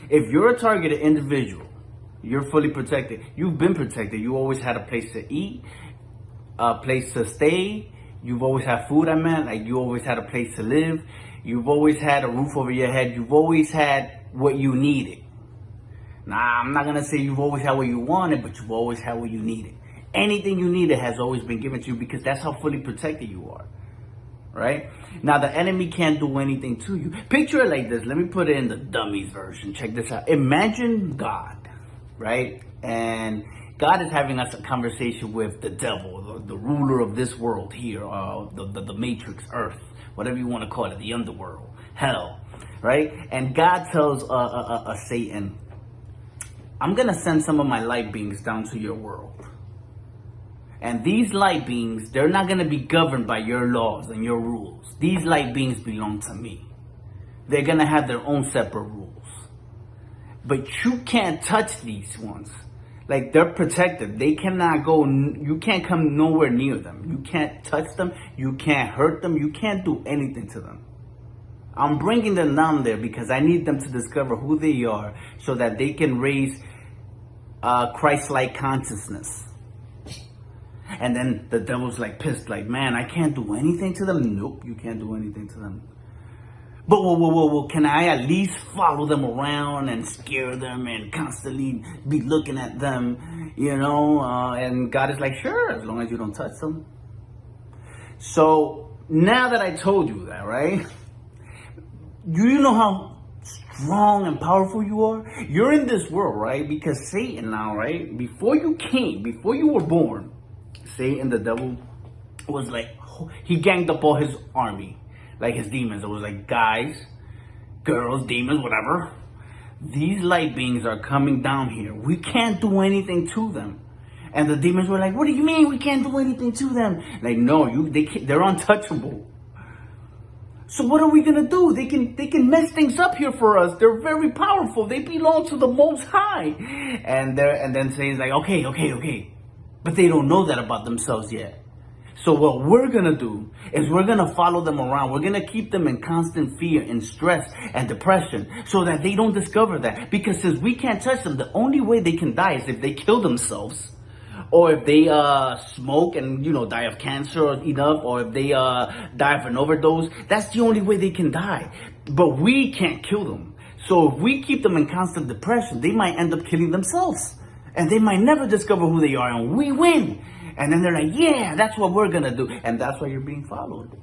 If you're a targeted individual, you're fully protected. You've been protected. You always had a place to eat, a place to stay. You've always had food, I meant. Like, you always had a place to live. You've always had a roof over your head. You've always had what you needed. Nah, I'm not going to say you've always had what you wanted, but you've always had what you needed. Anything you needed has always been given to you because that's how fully protected you are. Right? Now, the enemy can't do anything to you. Picture it like this. Let me put it in the dummies version. Check this out. Imagine God, right? And God is having us a conversation with the devil, the ruler of this world here, the matrix, earth, whatever you want to call it, the underworld, hell, right? And God tells Satan, I'm going to send some of my light beings down to your world. And these light beings, they're not going to be governed by your laws and your rules. These light beings belong to me. They're going to have their own separate rules. But you can't touch these ones. Like, they're protected. They cannot go, you can't come nowhere near them. You can't touch them. You can't hurt them. You can't do anything to them. I'm bringing them down there because I need them to discover who they are so that they can raise Christ-like consciousness. And then the devil's like pissed, like, man, I can't do anything to them. Nope, you can't do anything to them. But whoa, can I at least follow them around and scare them and constantly be looking at them, you know? And God is like, sure, as long as you don't touch them. So now that I told you that, right? Do you know how strong and powerful you are? You're in this world, right? Because Satan now, right? Before you were born, Satan, the devil, was like, he ganged up all his army, like his demons. It was like guys, girls, demons, whatever. These light beings are coming down here. We can't do anything to them. And the demons were like, what do you mean we can't do anything to them? Like, no, they're untouchable. So what are we gonna do? They can mess things up here for us. They're very powerful. They belong to the Most High. And then Satan's like, okay. But they don't know that about themselves yet. So what we're going to do is we're going to follow them around. We're going to keep them in constant fear and stress and depression so that they don't discover that. Because since we can't touch them, the only way they can die is if they kill themselves. Or if they smoke and, die of cancer enough. Or if they die of an overdose. That's the only way they can die. But we can't kill them. So if we keep them in constant depression, they might end up killing themselves. And they might never discover who they are, and we win. And then they're like, yeah, that's what we're going to do. And that's why you're being followed.